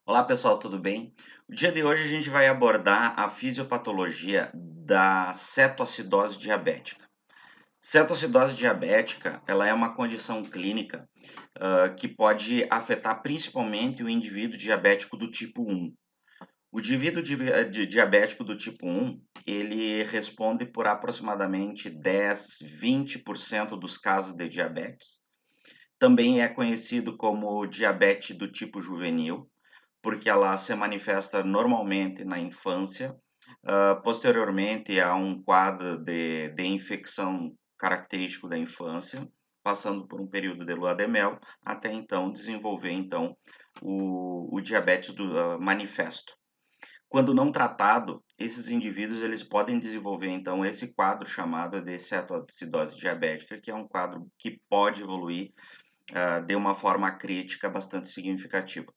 Olá pessoal, tudo bem? O dia de hoje a gente vai abordar a fisiopatologia da cetoacidose diabética. Cetoacidose diabética, ela é uma condição clínica que pode afetar principalmente o indivíduo diabético do tipo 1. O indivíduo diabético do tipo 1, ele responde por aproximadamente 10, 20% dos casos de diabetes. Também é conhecido como diabetes do tipo juvenil, porque ela se manifesta normalmente na infância, posteriormente a um quadro de infecção característico da infância, passando por um período de lua de mel, até então desenvolver então o diabetes manifesto. Quando não tratado, esses indivíduos eles podem desenvolver então esse quadro chamado de cetoacidose diabética, que é um quadro que pode evoluir de uma forma crítica bastante significativa.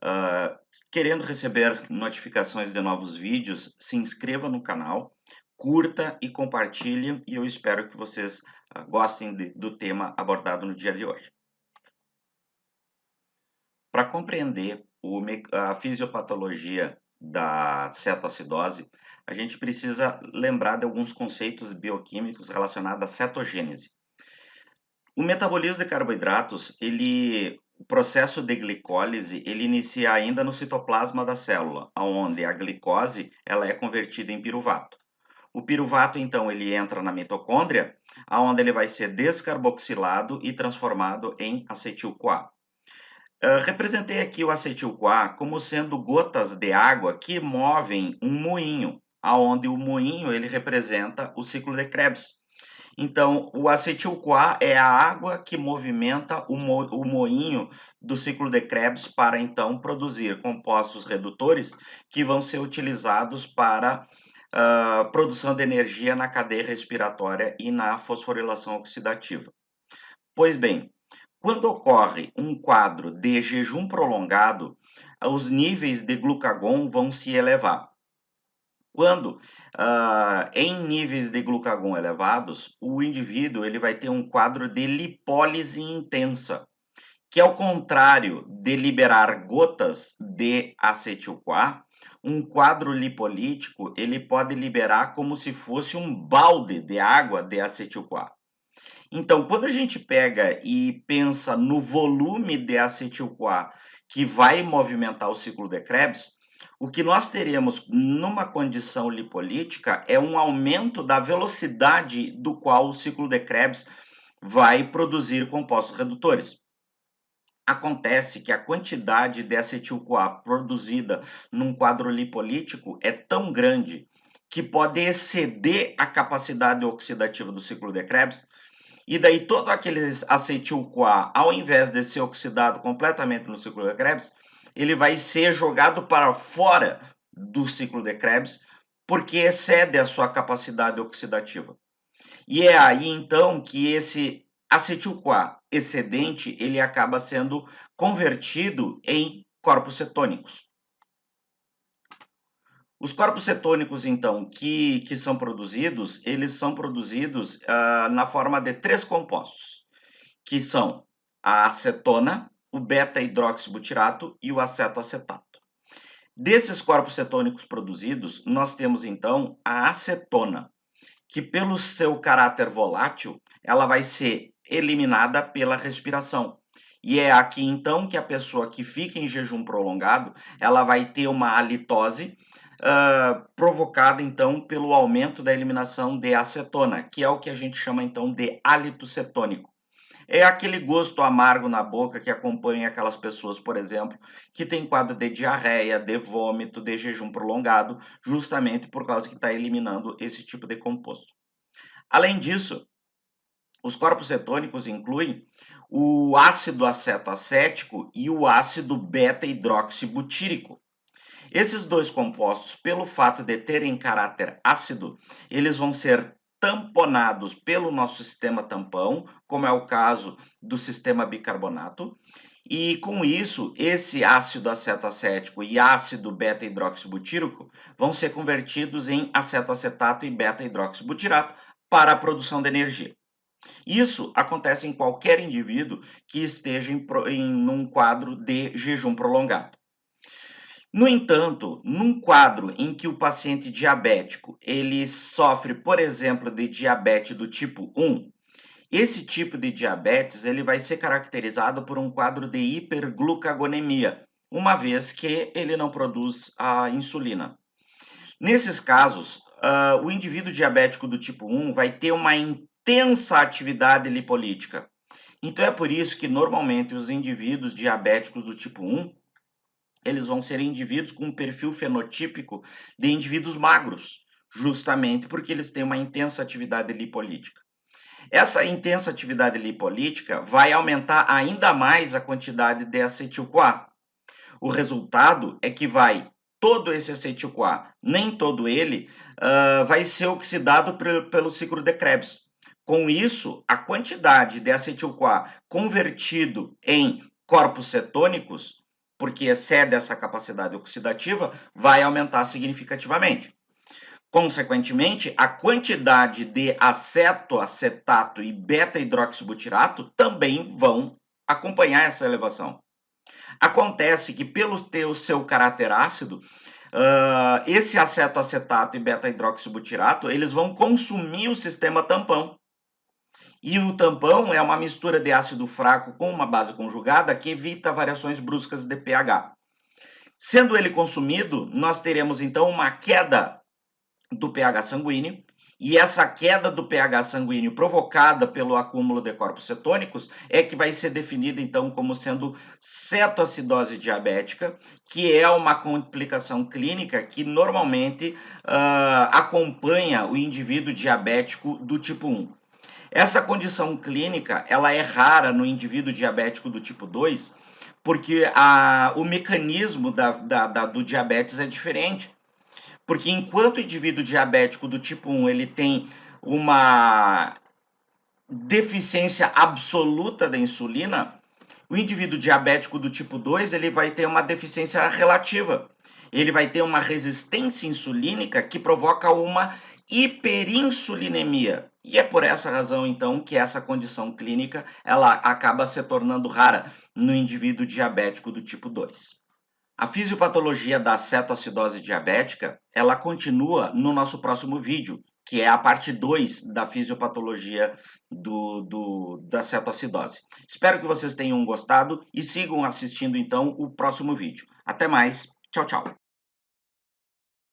Uh, Querendo receber notificações de novos vídeos, se inscreva no canal, curta e compartilhe, e eu espero que vocês gostem do tema abordado no dia de hoje. Para compreender a fisiopatologia da cetoacidose, a gente precisa lembrar de alguns conceitos bioquímicos relacionados à cetogênese. O metabolismo de carboidratos, o processo de glicólise, ele inicia ainda no citoplasma da célula, onde a glicose ela é convertida em piruvato. O piruvato, então, ele entra na mitocôndria, onde ele vai ser descarboxilado e transformado em acetil-CoA. Representei aqui o acetil-CoA como sendo gotas de água que movem um moinho, aonde o moinho ele representa o ciclo de Krebs. Então, o acetil-CoA é a água que movimenta o moinho do ciclo de Krebs para, então, produzir compostos redutores que vão ser utilizados para produção de energia na cadeia respiratória e na fosforilação oxidativa. Pois bem, quando ocorre um quadro de jejum prolongado, os níveis de glucagon vão se elevar. Quando em níveis de glucagon elevados, o indivíduo ele vai ter um quadro de lipólise intensa, que ao contrário de liberar gotas de acetil-CoA, um quadro lipolítico ele pode liberar como se fosse um balde de água de acetil-CoA. Então, quando a gente pega e pensa no volume de acetil-CoA que vai movimentar o ciclo de Krebs, o que nós teremos numa condição lipolítica é um aumento da velocidade do qual o ciclo de Krebs vai produzir compostos redutores. Acontece que a quantidade de acetil-CoA produzida num quadro lipolítico é tão grande que pode exceder a capacidade oxidativa do ciclo de Krebs, e daí todo aquele acetil-CoA, ao invés de ser oxidado completamente no ciclo de Krebs, ele vai ser jogado para fora do ciclo de Krebs, porque excede a sua capacidade oxidativa. E é aí então que esse acetil-CoA excedente, ele acaba sendo convertido em corpos cetônicos. Os corpos cetônicos, então, que são produzidos, eles são produzidos na forma de 3 compostos, que são a acetona, o beta-hidroxibutirato e o acetoacetato. Desses corpos cetônicos produzidos, nós temos então a acetona, que pelo seu caráter volátil, ela vai ser eliminada pela respiração. E é aqui então que a pessoa que fica em jejum prolongado, ela vai ter uma halitose provocada então pelo aumento da eliminação de acetona, que é o que a gente chama então de hálito cetônico. É aquele gosto amargo na boca que acompanha aquelas pessoas, por exemplo, que tem quadro de diarreia, de vômito, de jejum prolongado, justamente por causa que está eliminando esse tipo de composto. Além disso, os corpos cetônicos incluem o ácido acetoacético e o ácido beta-hidroxibutírico. Esses dois compostos, pelo fato de terem caráter ácido, eles vão ser tamponados pelo nosso sistema tampão, como é o caso do sistema bicarbonato, e com isso, esse ácido acetoacético e ácido beta-hidroxibutírico vão ser convertidos em acetoacetato e beta-hidroxibutirato para a produção de energia. Isso acontece em qualquer indivíduo que esteja em um quadro de jejum prolongado. No entanto, num quadro em que o paciente diabético ele sofre, por exemplo, de diabetes do tipo 1, esse tipo de diabetes ele vai ser caracterizado por um quadro de hiperglucagonemia, uma vez que ele não produz a insulina. Nesses casos, o indivíduo diabético do tipo 1 vai ter uma intensa atividade lipolítica. Então é por isso que normalmente os indivíduos diabéticos do tipo 1, eles vão ser indivíduos com um perfil fenotípico de indivíduos magros, justamente porque eles têm uma intensa atividade lipolítica. Essa intensa atividade lipolítica vai aumentar ainda mais a quantidade de acetil-CoA. O resultado é que vai todo esse acetil-CoA, nem todo ele, vai ser oxidado pelo ciclo de Krebs. Com isso, a quantidade de acetil-CoA convertido em corpos cetônicos, porque excede essa capacidade oxidativa, vai aumentar significativamente. Consequentemente, a quantidade de aceto, acetato e beta-hidroxibutirato também vão acompanhar essa elevação. Acontece que, pelo ter o seu caráter ácido, esse acetoacetato e beta-hidroxibutirato, eles vão consumir o sistema tampão. E o tampão é uma mistura de ácido fraco com uma base conjugada que evita variações bruscas de pH. Sendo ele consumido, nós teremos então uma queda do pH sanguíneo, e essa queda do pH sanguíneo provocada pelo acúmulo de corpos cetônicos é que vai ser definida então como sendo cetoacidose diabética, que é uma complicação clínica que normalmente acompanha o indivíduo diabético do tipo 1. Essa condição clínica ela é rara no indivíduo diabético do tipo 2, porque o mecanismo do diabetes é diferente. Porque enquanto o indivíduo diabético do tipo 1 ele tem uma deficiência absoluta da insulina, o indivíduo diabético do tipo 2 ele vai ter uma deficiência relativa. Ele vai ter uma resistência insulínica que provoca uma hiperinsulinemia. E é por essa razão, então, que essa condição clínica ela acaba se tornando rara no indivíduo diabético do tipo 2. A fisiopatologia da cetoacidose diabética, ela continua no nosso próximo vídeo, que é a parte 2 da fisiopatologia da cetoacidose. Espero que vocês tenham gostado e sigam assistindo então o próximo vídeo. Até mais, tchau, tchau.